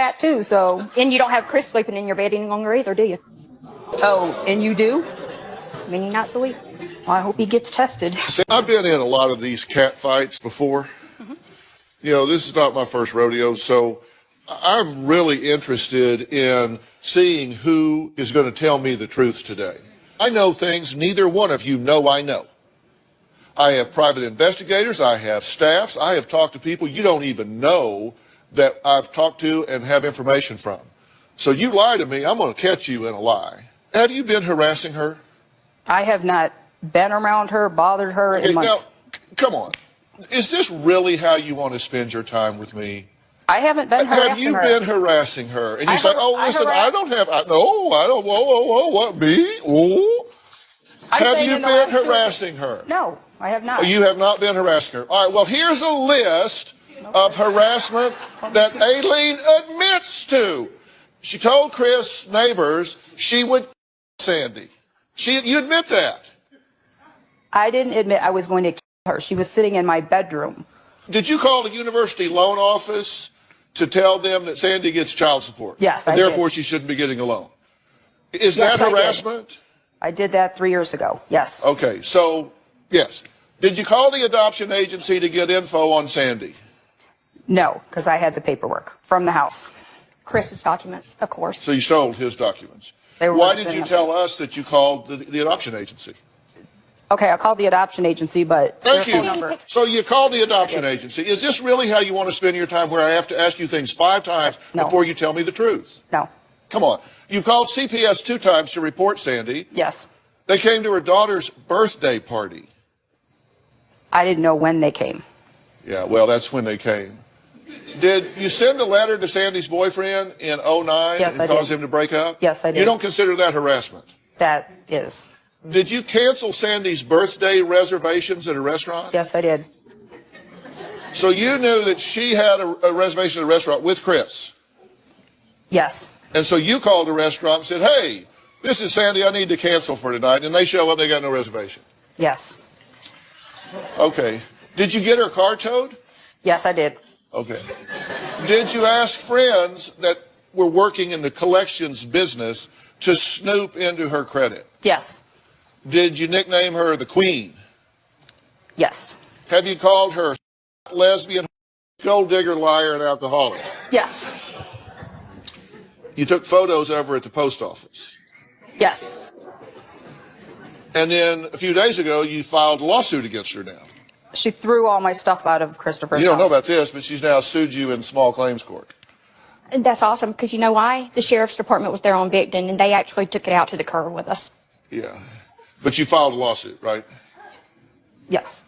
that too, so. And you don't have Chris sleeping in your bed any longer either, do you? Oh, and you do? Many nights a week. Well, I hope he gets tested. See, I've been in a lot of these cat fights before. You know, this is not my first rodeo, so I'm really interested in seeing who is going to tell me the truth today. I know things neither one of you know I know. I have private investigators, I have staffs, I have talked to people you don't even know that I've talked to and have information from. So you lie to me, I'm going to catch you in a lie. Have you been harassing her? I have not been around her, bothered her in months. Now, come on. Is this really how you want to spend your time with me? I haven't been harassing her. Have you been harassing her? And you say, oh, listen, I don't have, what, me? Oh. Have you been harassing her? No, I have not. You have not been harassing her. All right, well, here's a list of harassment that Aileen admits to. She told Chris' neighbors she would Sandy. You admit that? I didn't admit I was going to kill her. She was sitting in my bedroom. Did you call the university loan office to tell them that Sandy gets child support? Yes, and I therefore did. She shouldn't be getting a loan. Is that harassment? I did that 3 years ago, yes. Okay, so, yes. Did you call the adoption agency to get info on Sandy? No, because I had the paperwork from the house. Chris's documents, of course. So you stole his documents. Why did you tell us that you called the adoption agency? Okay, I called the adoption agency, but thank you. So you called the adoption agency. Is this really how you want to spend your time, where I have to ask you things 5 times before you tell me the truth? No. Come on. You've called CPS 2 times to report Sandy. Yes. They came to her daughter's birthday party. I didn't know when they came. Yeah, well, that's when they came. Did you send a letter to Sandy's boyfriend in 2009 and cause him to break up? Yes, I did. You don't consider that harassment? That is. Did you cancel Sandy's birthday reservations at a restaurant? Yes, I did. So you knew that she had a reservation at a restaurant with Chris? Yes. And so you called the restaurant and said, hey, this is Sandy, I need to cancel for tonight. And they show up, they got no reservation? Yes. Okay. Did you get her car towed? Yes, I did. Okay. Did you ask friends that were working in the collections business to snoop into her credit? Yes. Did you nickname her the Queen? Yes. Have you called her lesbian, gold digger, liar, and alcoholic? Yes. You took photos of her at the post office? Yes. And then a few days ago, you filed a lawsuit against her now. She threw all my stuff out of Christopher's house. You don't know about this, but she's now sued you in small claims court. And that's awesome, because you know why? The sheriff's department was there on Victon, and they actually took it out to the curb with us. Yeah. But you filed a lawsuit, right? Yes.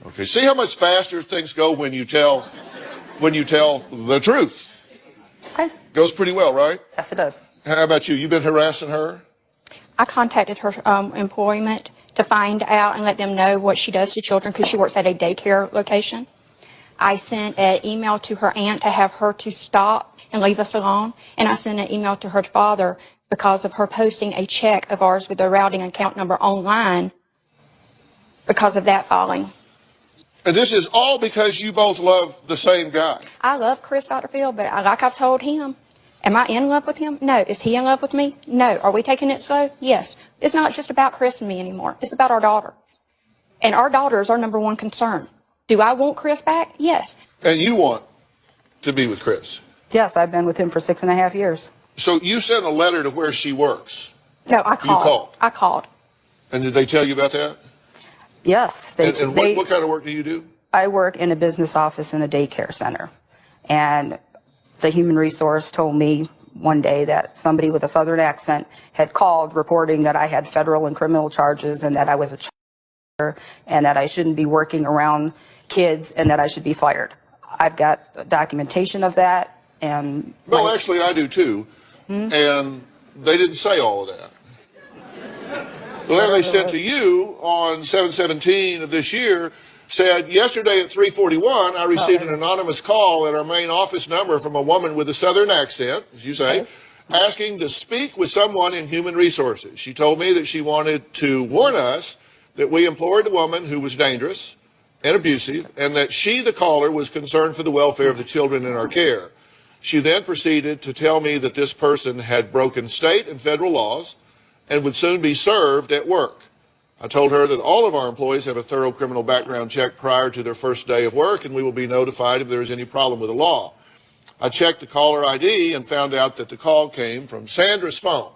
Okay. See how much faster things go when you tell the truth. Okay. Goes pretty well, right? Yes, it does. How about you? You've been harassing her? I contacted her employment to find out and let them know what she does to children, because she works at a daycare location. I sent an email to her aunt to have her to stop and leave us alone. And I sent an email to her father because of her posting a check of ours with the routing account number online because of that filing. And this is all because you both love the same guy. I love Chris, Dr. Phil, but like I've told him, am I in love with him? No. Is he in love with me? No. Are we taking it slow? Yes. It's not just about Chris and me anymore. It's about our daughter. And our daughter is our number one concern. Do I want Chris back? Yes. And you want to be with Chris? Yes, I've been with him for 6.5 years. So you sent a letter to where she works? No, I called. You called? I called. And did they tell you about that? Yes. And what kind of work do you do? I work in a business office in a daycare center. And the human resource told me one day that somebody with a southern accent had called reporting that I had federal and criminal charges and that I was a child and that I shouldn't be working around kids and that I should be fired. I've got documentation of that. And well, actually, I do too. And they didn't say all of that. The letter they sent to you on 7/17 of this year said, yesterday at 3:41, I received an anonymous call at our main office number from a woman with a southern accent, as you say, asking to speak with someone in human resources. She told me that she wanted to warn us that we employed a woman who was dangerous and abusive, and that she, the caller, was concerned for the welfare of the children in our care. She then proceeded to tell me that this person had broken state and federal laws and would soon be served at work. I told her that all of our employees have a thorough criminal background check prior to their first day of work, and we will be notified if there is any problem with the law. I checked the caller ID and found out that the call came from Sandra's phone.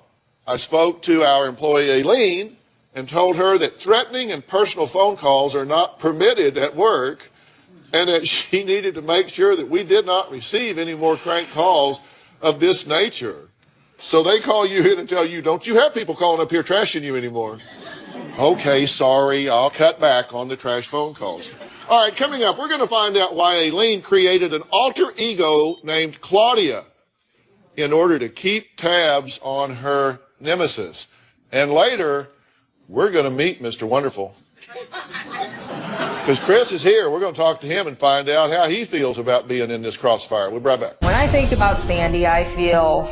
I spoke to our employee Aileen and told her that threatening and personal phone calls are not permitted at work, and that she needed to make sure that we did not receive any more crank calls of this nature. So they call you in and tell you, don't you have people calling up here trashing you anymore? Okay, sorry, I'll cut back on the trash phone calls. All right, coming up, we're going to find out why Aileen created an alter ego named Claudia in order to keep tabs on her nemesis. And later, we're going to meet Mr. Wonderful. Because Chris is here, we're going to talk to him and find out how he feels about being in this crossfire. We'll be right back. When I think about Sandy, I feel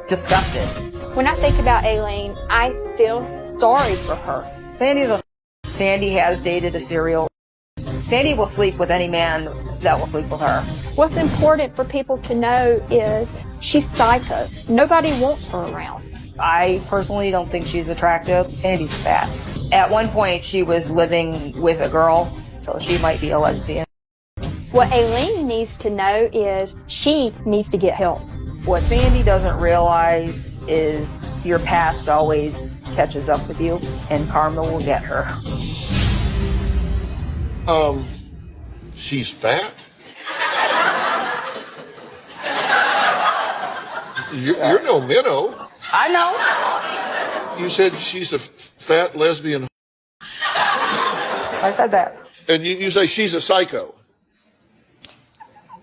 disgusted. When I think about Aileen, I feel sorry for her. Sandy has dated a serial. Sandy will sleep with any man that will sleep with her. What's important for people to know is she's psycho. Nobody wants her around. I personally don't think she's attractive. Sandy's fat. At one point, she was living with a girl, so she might be a lesbian. What Aileen needs to know is she needs to get help. What Sandy doesn't realize is your past always catches up with you, and karma will get her. She's fat? You're no minnow. I know. You said she's a fat lesbian. I said that. And you say she's a psycho.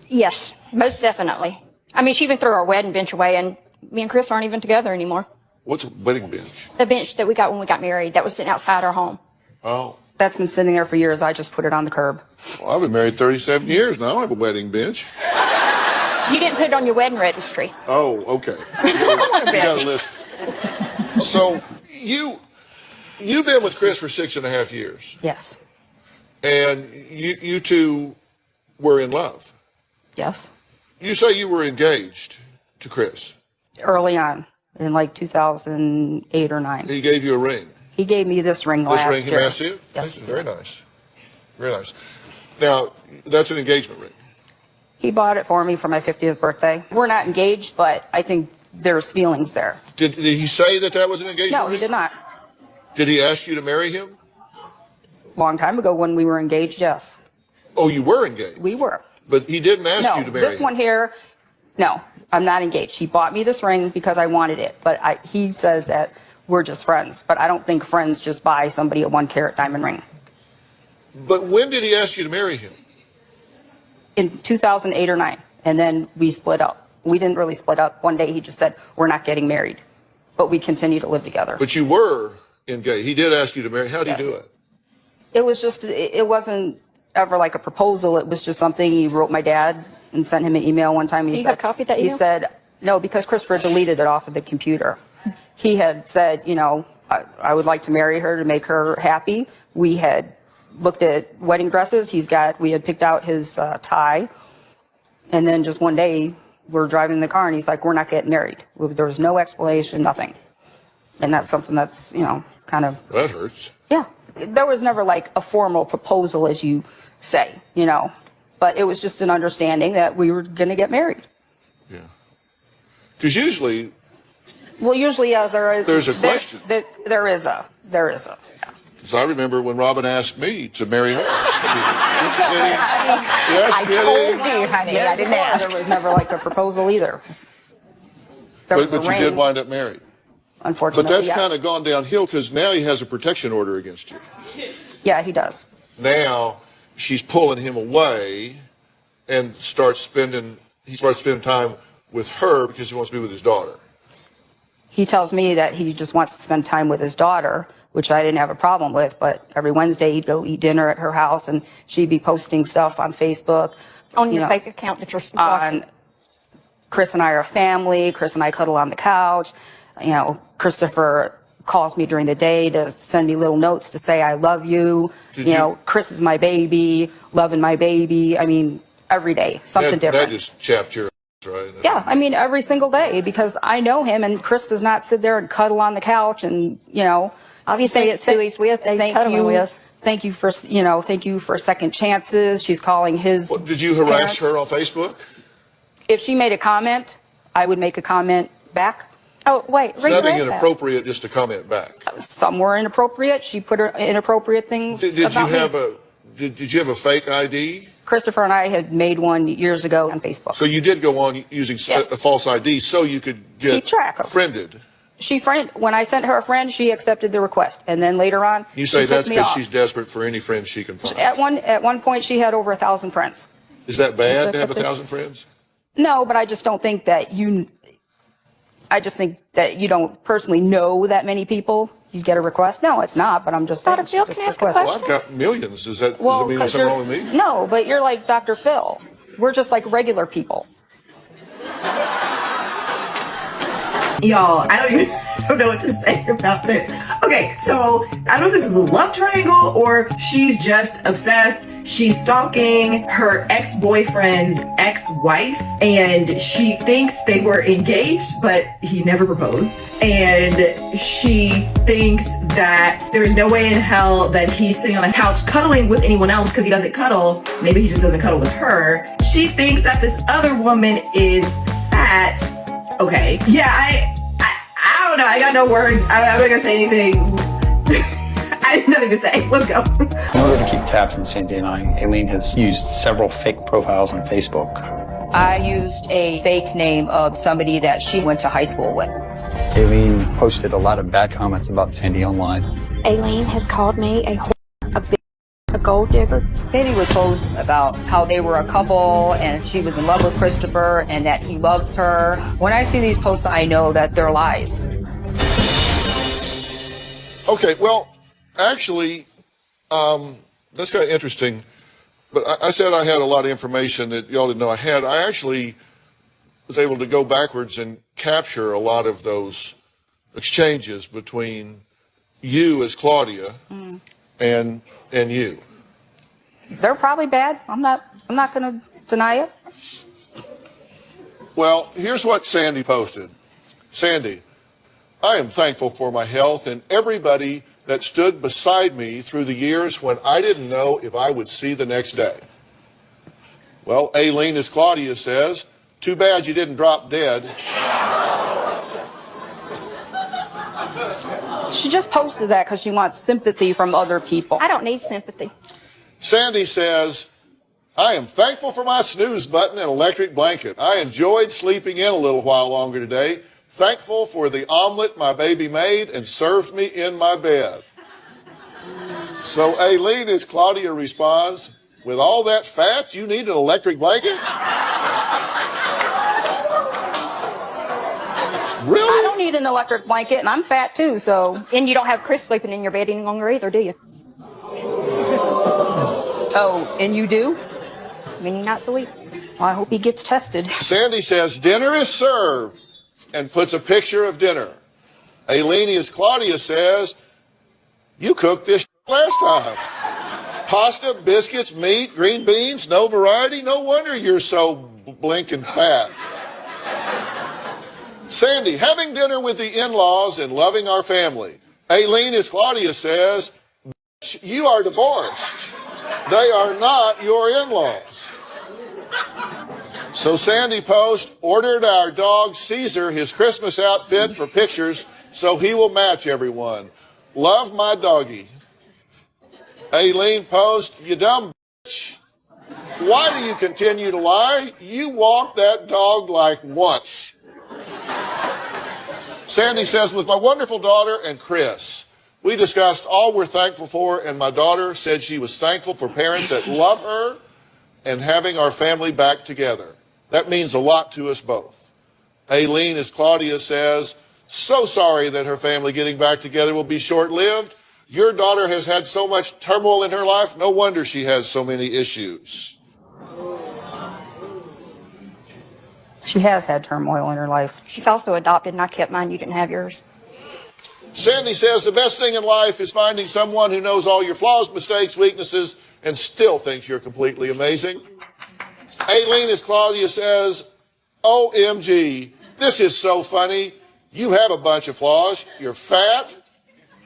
Yes, most definitely. I mean, she even threw our wedding bench away, and me and Chris aren't even together anymore. What's a wedding bench? The bench that we got when we got married that was sitting outside our home. Oh. That's been sitting there for years. I just put it on the curb. Well, I've been married 37 years now. I don't have a wedding bench. You didn't put it on your wedding registry. Oh, okay. You got a list. So you've been with Chris for 6.5 years. Yes. And you two were in love. Yes. You say you were engaged to Chris. Early on, in like 2008 or 9. He gave you a ring. He gave me this ring last year. This ring, massive? Yes. Very nice. Very nice. Now, that's an engagement ring. He bought it for me for my 50th birthday. We're not engaged, but I think there's feelings there. Did he say that was an engagement No, ring? he did not. Did he ask you to marry him? Long time ago when we were engaged, yes. Oh, you were engaged? We were. But he didn't ask No, you to marry this him? one here, no, I'm not engaged. He bought me this ring because I wanted it, but he says that we're just friends. But I don't think friends just buy somebody a 1-carat diamond ring. But when did he ask you to marry him? In 2008 or 9, and then we split up. We didn't really split up. One day he just said, we're not getting married, but we continue to live together. But you were engaged. He did ask you to marry. How did he do it? It was just, it wasn't ever like a proposal. It was just something he wrote my dad and sent him an email one time. Do you have a copy of that email? He said, no, because Christopher deleted it off of the computer. He had said, you know, I would like to marry her to make her happy. We had looked at wedding dresses. We had picked out his tie. And then just one day we're driving in the car and he's like, we're not getting married. There was no explanation, nothing. And that's something that's, you know, kind of. That hurts. Yeah. There was never like a formal proposal, as you say, you know, but it was just an understanding that we were going to get married. Yeah. Because usually. Well, usually, yeah, there's a question. There is a. Because I remember when Robin asked me to marry her. I told you, honey. Yeah, I didn't ask. There was never like a proposal either. But you did wind up married. Unfortunately, But that's yeah. kind of gone downhill because now he has a protection order against you. Yeah, he does. Now she's pulling him away and he starts spending time with her because he wants to be with his daughter. He tells me that he just wants to spend time with his daughter, which I didn't have a problem with, but every Wednesday he'd go eat dinner at her house and she'd be posting stuff on Facebook. On your fake account that you're watching. Chris and I are family. Chris and I cuddle on the couch. You know, Christopher calls me during the day to send me little notes to say, I love you. You know, Chris is my baby, loving my baby. I mean, every day, something different. That just chapped your ass right? Yeah, I mean, every single day, because I know him, and Chris does not sit there and cuddle on the couch and, you know. Obviously, it's who he's with, that he's cuddling with. Thank you for, you know, thank you for second chances. She's calling his What, did you harass parents. her on Facebook? If she made a comment, I would make a comment back. Oh, wait, It's nothing read that. inappropriate just to comment back. Some were inappropriate. She put her inappropriate things Did you about have me. did you have a fake ID? Christopher and I had made one years ago on Facebook. So you did go on using Yes. a false ID so you could get Keep track of it. friended. When I sent her a friend, she accepted the request, and then later on, You say she that's took me because off. she's desperate for any friends she can find. At one point, she had over 1,000 friends. Is that bad to have Accepted. 1,000 friends? No, but I just don't think that I just think that you don't personally know that many people. You get a request. No, it's not. But I'm just saying. Dr. Phil, she just can I ask a requested. Well, I've got millions. Does that mean 'cause there's something wrong with me? No, but you're like Dr. Phil. We're just like regular people. Y'all, I don't know what to say about this. Okay, so I don't know if this was a love triangle or she's just obsessed. She's stalking her ex-boyfriend's ex-wife, and she thinks they were engaged, but he never proposed. And she thinks that there's no way in hell that he's sitting on the couch cuddling with anyone else because he doesn't cuddle. Maybe he just doesn't cuddle with her. She thinks that this other woman is fat. Okay. Yeah, I don't know. I got no words. I'm not gonna say anything. I have nothing to say. Let's go. In order to keep tabs on Sandy and I, Aileen has used several fake profiles on Facebook. I used a fake name of somebody that she went to high school with. Aileen posted a lot of bad comments about Sandy online. Aileen has called me a whore, a bitch, a gold digger. Sandy would post about how they were a couple and she was in love with Christopher and that he loves her. When I see these posts, I know that they're lies. Okay, well, actually, that's kind of interesting. But I said I had a lot of information that y'all didn't know I had. I actually was able to go backwards and capture a lot of those exchanges between you as Claudia and you. They're probably bad. I'm not going to deny it. Well, here's what Sandy posted. Sandy, I am thankful for my health and everybody that stood beside me through the years when I didn't know if I would see the next day. Well, Aileen, as Claudia says, too bad you didn't drop dead. She just posted that because she wants sympathy from other people. I don't need sympathy. Sandy says, I am thankful for my snooze button and electric blanket. I enjoyed sleeping in a little while longer today. Thankful for the omelet my baby made and served me in my bed. So Aileen, as Claudia responds, with all that fat, you need an electric blanket? Really? I don't need an electric blanket, and I'm fat too, so. And you don't have Chris sleeping in your bed any longer either, do you? Oh, and you do? I mean, you're not so weak. Well, I hope he gets tested. Sandy says, dinner is served, and puts a picture of dinner. Aileen, as Claudia says, you cooked this last time. Pasta, biscuits, meat, green beans, no variety. No wonder you're so blinking fat. Sandy, having dinner with the in-laws and loving our family. Aileen, as Claudia says, you are divorced. They are not your in-laws. So Sandy posts, ordered our dog Caesar his Christmas outfit for pictures so he will match everyone. Love my doggy. Aileen posts, you dumb bitch. Why do you continue to lie? You walked that dog like once. Sandy says, with my wonderful daughter and Chris, we discussed all we're thankful for, and my daughter said she was thankful for parents that love her and having our family back together. That means a lot to us both. Aileen, as Claudia says, so sorry that her family getting back together will be short-lived. Your daughter has had so much turmoil in her life. No wonder she has so many issues. She has had turmoil in her life. She's also adopted, and I kept mine. You didn't have yours. Sandy says the best thing in life is finding someone who knows all your flaws, mistakes, weaknesses, and still thinks you're completely amazing. Aileen, as Claudia says, OMG, this is so funny. You have a bunch of flaws. You're fat.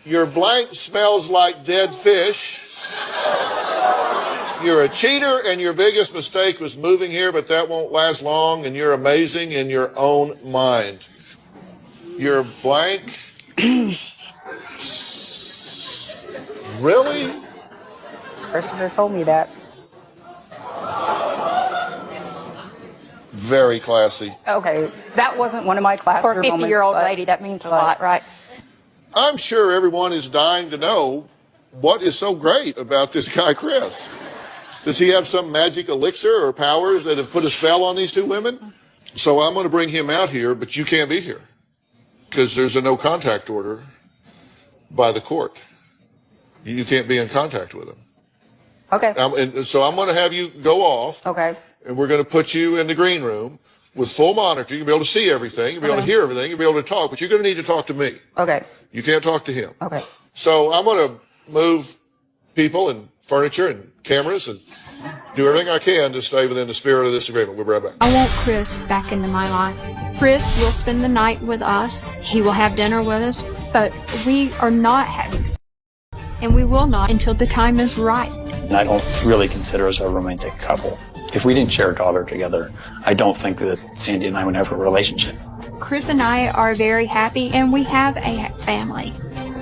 Your blank smells like dead fish. You're a cheater, and your biggest mistake was moving here, but that won't last long, and you're amazing in your own mind. You're blank. Really? Christopher told me that. Very classy. Okay, that wasn't one of my For classroom a moments. 50-year-old but- lady, that means a lot, right? I'm sure everyone is dying to know what is so great about this guy, Chris. Does he have some magic elixir or powers that have put a spell on these two women? So I'm going to bring him out here, but you can't be here because there's a no contact order by the court. You can't be in contact with him. Okay. And so I'm going to have you go off. Okay. And we're going to put you in the green room with full monitor. You'll be able to see everything. You'll be able to hear everything. You'll be able to talk, but you're going to need to talk to me. Okay. You can't talk to him. Okay. So I'm going to move people and furniture and cameras and do everything I can to stay within the spirit of this agreement. We'll be right back. I want Chris back into my life. Chris will spend the night with us. He will have dinner with us, but we are not having sex. And we will not until the time is right. And I don't really consider us a romantic couple. If we didn't share a daughter together, I don't think that Sandy and I would have a relationship. Chris and I are very happy, and we have a family.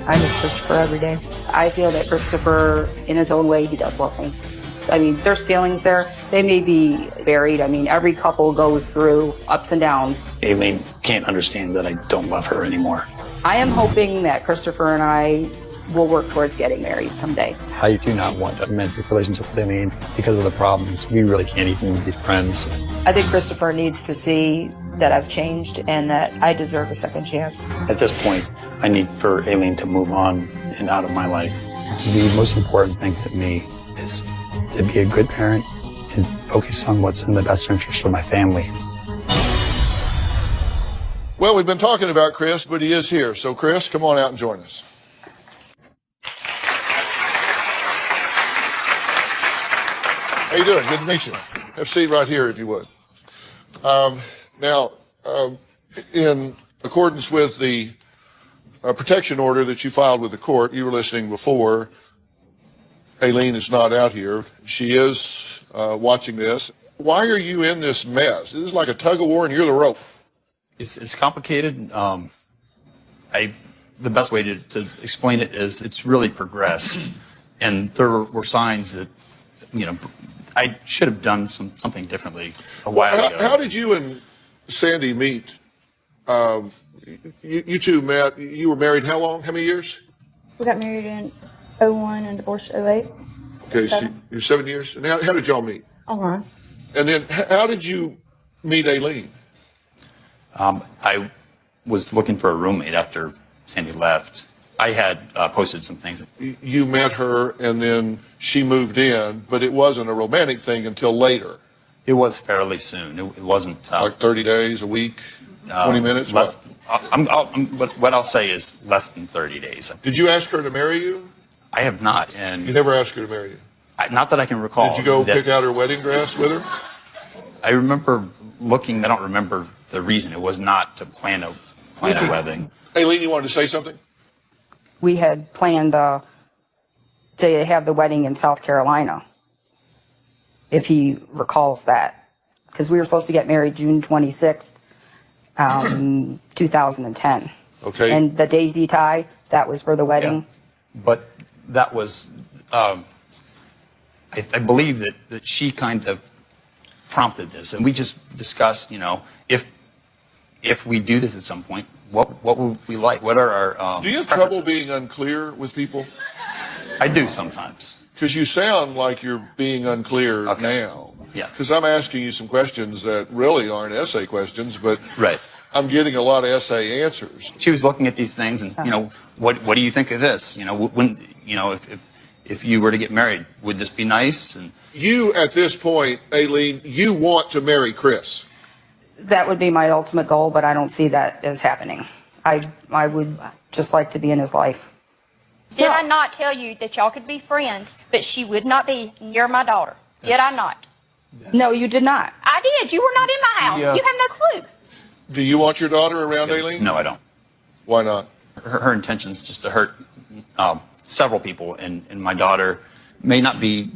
I miss Christopher every day. I feel that Christopher, in his own way, he does love me. I mean, there's feelings there. They may be buried. I mean, every couple goes through ups and downs. Aileen can't understand that I don't love her anymore. I am hoping that Christopher and I will work towards getting married someday. I do not want a romantic relationship with Aileen because of the problems. We really can't even be friends. I think Christopher needs to see that I've changed and that I deserve a second chance. At this point, I need for Aileen to move on and out of my life. The most important thing to me is to be a good parent and focus on what's in the best interest of my family. Well, we've been talking about Chris, but he is here. So, Chris, come on out and join us. How you doing? Good to meet you. Have a seat right here, if you would. Now, in accordance with the protection order that you filed with the court, you were listening before. Aileen is not out here. She is watching this. Why are you in this mess? This is like a tug-of-war and you're the rope. It's complicated. The best way to explain it is it's really progressed, and there were signs that, I should have done something differently a while ago. How did you and Sandy meet? You two met. You were married how long? How many years? We got married in 01 and divorced 08. Okay, so you're 7 years. And how did y'all meet? Online. And then how did you meet Aileen? I was looking for a roommate after Sandy left. I had posted some things. You met her and then she moved in, but it wasn't a romantic thing until later. It was fairly soon. It wasn't Like 30 days, a week, 20 minutes? Less, what I'll say is less than 30 days. Did you ask her to marry you? I have not, and You never asked her to marry you? not that I can recall. Did you go that- pick out her wedding dress with her? I remember looking. I don't remember the reason. It was not to plan a wedding. Aileen, you wanted to say something? We had planned to have the wedding in South Carolina, if he recalls that, because we were supposed to get married June 26th, 2010. Okay. And the daisy tie, that was for the wedding. Yeah. But that was, I believe that she kind of prompted this, and we just discussed, if we do this at some point, what would we like? What are our Do you have trouble preferences? being unclear with people? I do sometimes. Because you sound like you're being unclear now. Yeah. Because I'm asking you some questions that really aren't essay questions, but Right. I'm getting a lot of essay answers. She was looking at these things, and what do you think of this? When if you were to get married, would this be nice? And You, at this point, Aileen, you want to marry Chris. That would be my ultimate goal, but I don't see that as happening. I would just like to be in his life. Did I not tell you that y'all could be friends, but she would not be near my daughter? Did I not? No, you did not. I did. You were not in my house. Yeah. You have no clue. Do you want your daughter around, Aileen? No, I don't. Why not? Her intention is just to hurt several people, and my daughter may not be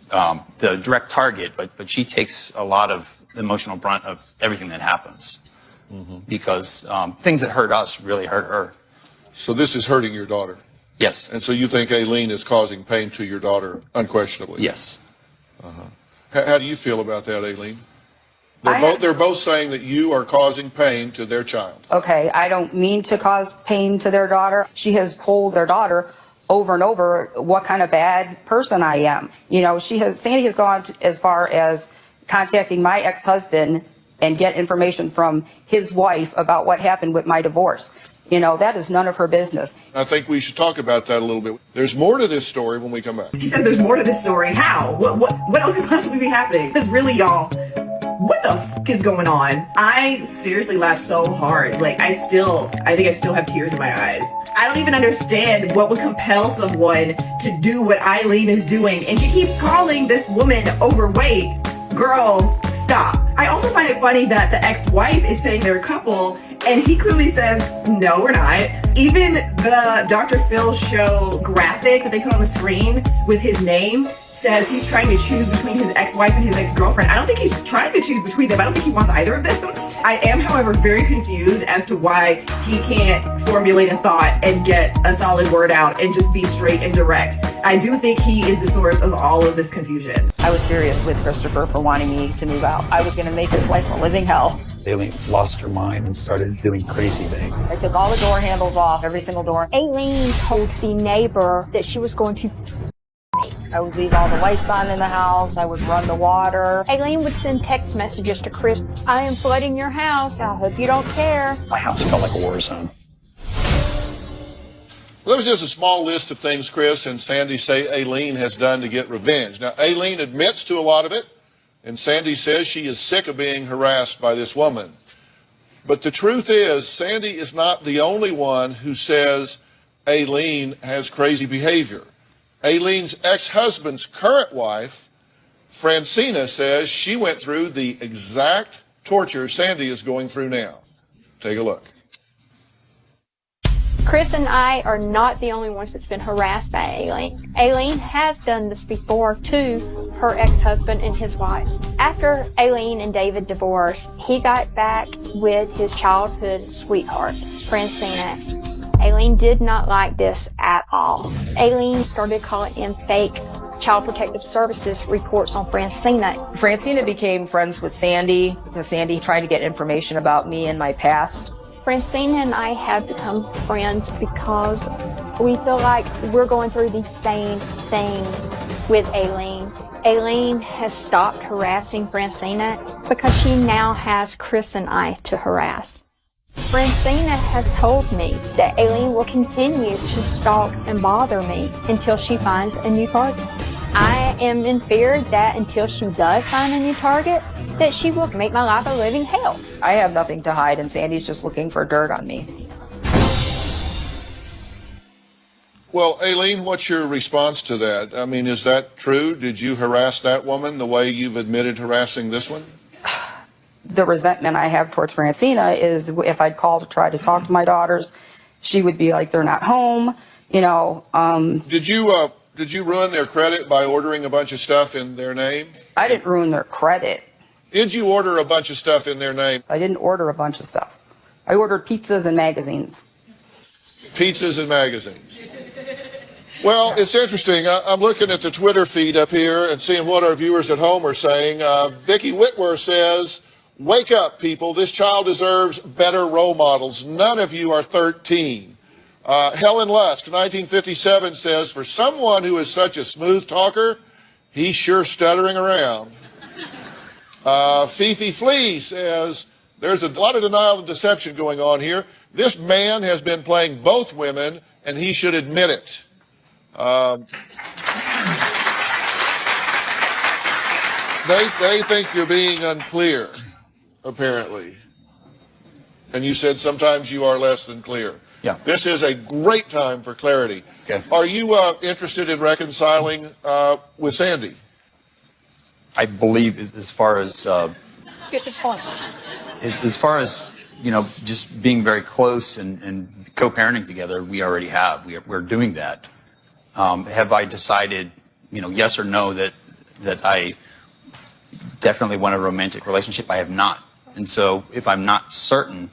the direct target, but she takes a lot of emotional brunt of everything that happens because things that hurt us really hurt her. So this is hurting your daughter. Yes. And so you think Aileen is causing pain to your daughter, unquestionably? Yes. How do you feel about that, Aileen? They're both saying that you are causing pain to their child. Okay, I don't mean to cause pain to their daughter. She has told their daughter over and over what kind of bad person I am. You know, Sandy has gone as far as contacting my ex-husband and get information from his wife about what happened with my divorce. You know, that is none of her business. I think we should talk about that a little bit. There's more to this story when we come back. He says there's more to this story. How? What else could possibly be happening? Because really, y'all, what the f is going on? I seriously laughed so hard. Like, I think I still have tears in my eyes. I don't even understand what would compel someone to do what Aileen is doing. And she keeps calling this woman overweight. Girl, stop. I also find it funny that the ex-wife is saying they're a couple, and he clearly says, no, we're not. Even the Dr. Phil show graphic that they put on the screen with his name says he's trying to choose between his ex-wife and his ex-girlfriend. I don't think he's trying to choose between them. I don't think he wants either of them. I am, however, very confused as to why he can't formulate a thought and get a solid word out and just be straight and direct. I do think he is the source of all of this confusion. I was furious with Christopher for wanting me to move out. I was going to make his life a living hell. Aileen lost her mind and started doing crazy things. I took all the door handles off, every single door. Aileen told the neighbor that she was going to I would leave all the lights on in the house. I would run the water. Aileen would send text messages to Chris. I am flooding your house. I hope you don't care. My house felt like a war zone. Well, that was just a small list of things Chris and Sandy say Aileen has done to get revenge. Now, Aileen admits to a lot of it, and Sandy says she is sick of being harassed by this woman. But the truth is, Sandy is not the only one who says Aileen has crazy behavior. Aileen's ex-husband's current wife, Francina, says she went through the exact torture Sandy is going through now. Take a look. Chris and I are not the only ones that's been harassed by Aileen. Aileen has done this before to her ex-husband and his wife. After Aileen and David divorced, he got back with his childhood sweetheart, Francina. Aileen did not like this at all. Aileen started calling in fake Child Protective Services reports on Francina. Francina became friends with Sandy because Sandy tried to get information about me and my past. Francina and I have become friends because we feel like we're going through the same thing with Aileen. Aileen has stopped harassing Francina because she now has Chris and I to harass. Francina has told me that Aileen will continue to stalk and bother me until she finds a new target. I am in fear that until she does find a new target, that she will make my life a living hell. I have nothing to hide, and Sandy's just looking for dirt on me. Well, Aileen, what's your response to that? I mean, is that true? Did you harass that woman the way you've admitted harassing this one? The resentment I have towards Francina is if I'd call to try to talk to my daughters, she would be like, they're not home, you know. Did you ruin their credit by ordering a bunch of stuff in their name? I didn't ruin their credit. Did you order a bunch of stuff in their name? I didn't order a bunch of stuff. I ordered pizzas and magazines. Pizzas and magazines. Well, it's interesting. I'm looking at the Twitter feed up here and seeing what our viewers at home are saying. Vicki Whitwer says, wake up, people. This child deserves better role models. None of you are 13. Helen Lusk, 1957, says, for someone who is such a smooth talker, he's sure stuttering around. Fifi Flea says, there's a lot of denial and deception going on here. This man has been playing both women, and he should admit it. They think you're being unclear, apparently. And you said sometimes you are less than clear. Yeah. This is a great time for clarity. Okay. Are you interested in reconciling with Sandy? I believe as far as Good point. as far as just being very close and co-parenting together, we already have. We're doing that. Have I decided, yes or no, that I definitely want a romantic relationship? I have not. And so if I'm not certain,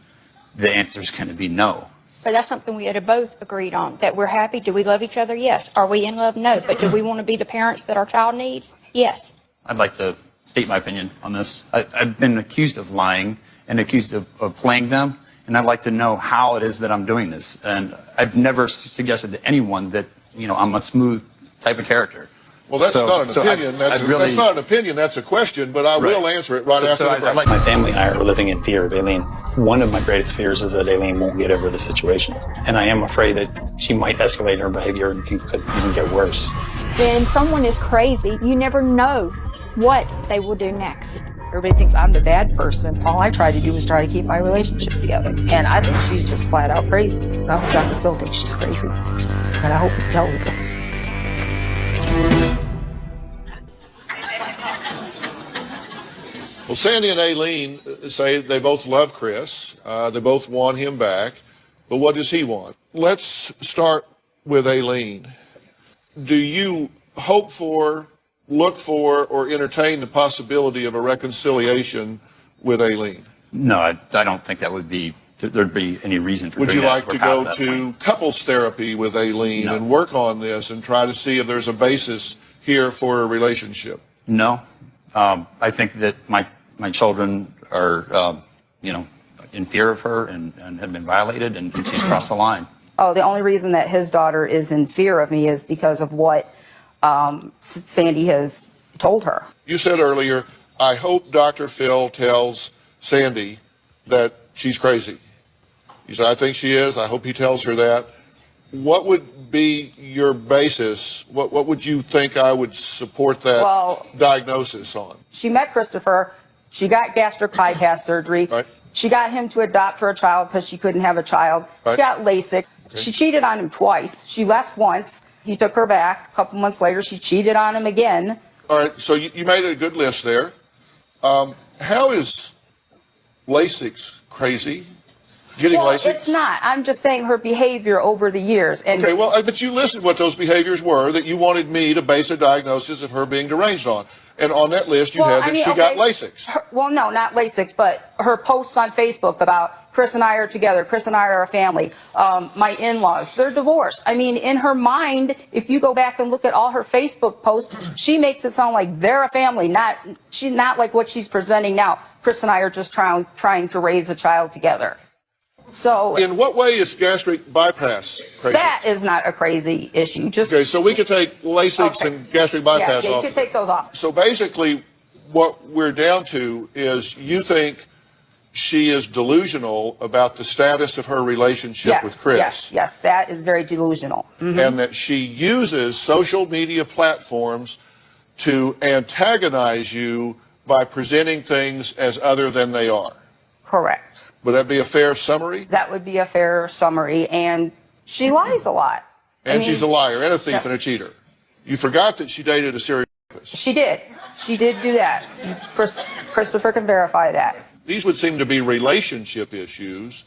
the answer is going to be no. But that's something we had both agreed on, that we're happy. Do we love each other? Yes. Are we in love? No. But do we want to be the parents that our child needs? Yes. I'd like to state my opinion on this. I've been accused of lying and accused of playing them, and I'd like to know how it is that I'm doing this. And I've never suggested to anyone that, I'm a smooth type of character. Well, that's not an opinion. That's not an opinion. That's a question, but I will answer it after the break. My family and I are living in fear of Aileen. One of my greatest fears is that Aileen won't get over the situation. And I am afraid that she might escalate her behavior and things could even get worse. When someone is crazy, you never know what they will do next. Everybody thinks I'm the bad person. All I try to do is try to keep my relationship together. And I think she's just flat out crazy. I hope Dr. Phil thinks she's crazy. And I hope he tells her. Well, Sandy and Aileen say they both love Chris. They both want him back. But what does he want? Let's start with Aileen. Do you hope for, look for, or entertain the possibility of a reconciliation with Aileen? No, I don't think that would be, there'd be any reason for Would doing you like that. to go to couples therapy with Aileen and work on this and try to see if there's a basis here for a relationship? No. I think that my children are, in fear of her and have been violated, and she's crossed the line. Oh, the only reason that his daughter is in fear of me is because of what Sandy has told her. You said earlier, I hope Dr. Phil tells Sandy that she's crazy. You said, I think she is. I hope he tells her that. What would be your basis? What would you think I would support that diagnosis on? She met Christopher. She got gastric bypass surgery. Right. She got him to adopt her a child because she couldn't have a child. Right. She got LASIK. Okay. She cheated on him twice. She left once. He took her back. A couple months later, she cheated on him again. All right, so you made a good list there. How is LASIK crazy? Getting LASIK? It's not. I'm just saying her behavior over the years. And Okay, well, but you listed what those behaviors were that you wanted me to base a diagnosis of her being deranged on. And on that list, you had that she got LASIK. Well, no, not LASIK, but her posts on Facebook about Chris and I are together, Chris and I are a family, my in-laws, they're divorced. I mean, in her mind, if you go back and look at all her Facebook posts, she makes it sound like they're a family, she's not like what she's presenting now. Chris and I are just trying to raise a child together. So, in what way is gastric bypass crazy? That is not a crazy issue. Okay, so we could take LASIK and gastric bypass off. Yeah, you could take those off. So basically, what we're down to is you think she is delusional about the status of her relationship with Chris. Yes, that is very delusional. Mm-hmm. And that she uses social media platforms to antagonize you by presenting things as other than they are. Correct. Would that be a fair summary? That would be a fair summary. And she lies a lot. And she's a liar and a thief and a cheater. You forgot that she dated a serial rapist. She did. She did do that. Christopher can verify that. These would seem to be relationship issues,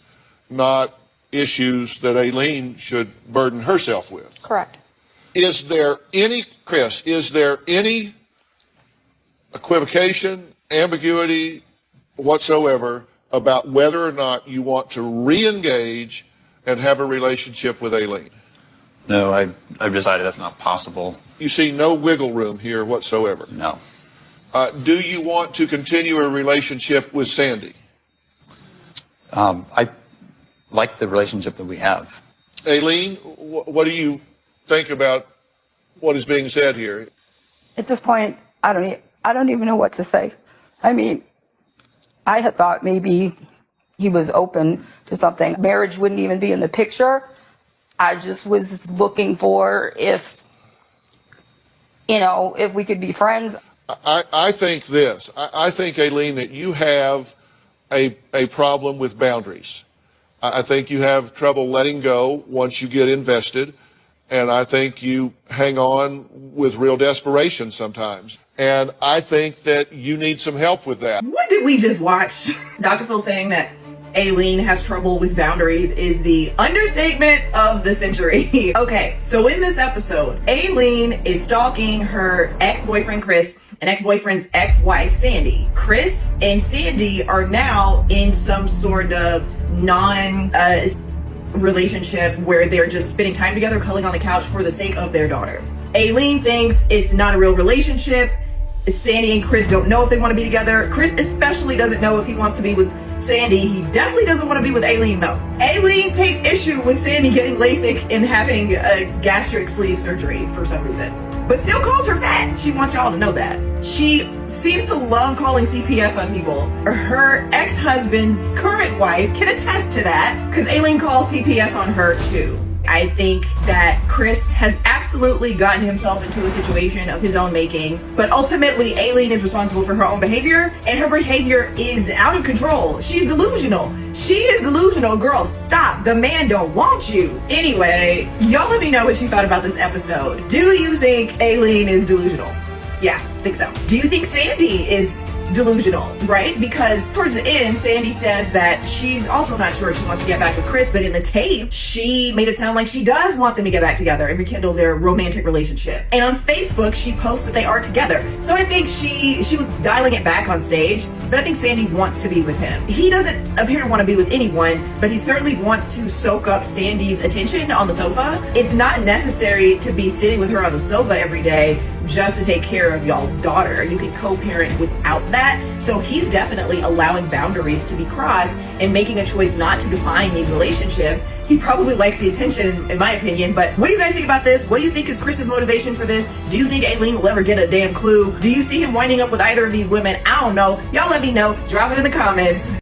not issues that Aileen should burden herself with. Correct. Is there any equivocation, ambiguity whatsoever about whether or not you want to re-engage and have a relationship with Aileen? No, I've decided that's not possible. You see no wiggle room here whatsoever? No. Do you want to continue a relationship with Sandy? I like the relationship that we have. Aileen, what do you think about what is being said here? At this point, I don't even know what to say. I mean, I had thought maybe he was open to something. Marriage wouldn't even be in the picture. I just was looking for if we could be friends. I think this. I think, Aileen, that you have a problem with boundaries. I think you have trouble letting go once you get invested. And I think you hang on with real desperation sometimes. And I think that you need some help with that. What did we just watch? Dr. Phil saying that Aileen has trouble with boundaries is the understatement of the century. Okay, so in this episode, Aileen is stalking her ex-boyfriend Chris and ex-boyfriend's ex-wife Sandy. Chris and Sandy are now in some sort of relationship where they're just spending time together, cuddling on the couch for the sake of their daughter. Aileen thinks it's not a real relationship. Sandy and Chris don't know if they want to be together. Chris especially doesn't know if he wants to be with Sandy. He definitely doesn't want to be with Aileen though. Aileen takes issue with Sandy getting LASIK and having a gastric sleeve surgery for some reason, but still calls her fat. She wants y'all to know that. She seems to love calling CPS on people. Her ex-husband's current wife can attest to that because Aileen calls CPS on her too. I think that Chris has absolutely gotten himself into a situation of his own making, but ultimately Aileen is responsible for her own behavior, and her behavior is out of control. She's delusional. She is delusional. Girl, stop. The man don't want you. Anyway, y'all let me know what you thought about this episode. Do you think Aileen is delusional? Yeah, I think so. Do you think Sandy is delusional, right? Because towards the end, Sandy says that she's also not sure she wants to get back with Chris, but in the tape, she made it sound like she does want them to get back together and rekindle their romantic relationship. And on Facebook, she posts that they are together. So I think she was dialing it back on stage, but I think Sandy wants to be with him. He doesn't appear to want to be with anyone, but he certainly wants to soak up Sandy's attention on the sofa. It's not necessary to be sitting with her on the sofa every day just to take care of y'all's daughter. You can co-parent without that. So he's definitely allowing boundaries to be crossed and making a choice not to define these relationships. He probably likes the attention, in my opinion, but what do you guys think about this? What do you think is Chris's motivation for this? Do you think Aileen will ever get a damn clue? Do you see him winding up with either of these women? I don't know. Y'all let me know. Drop it in the comments.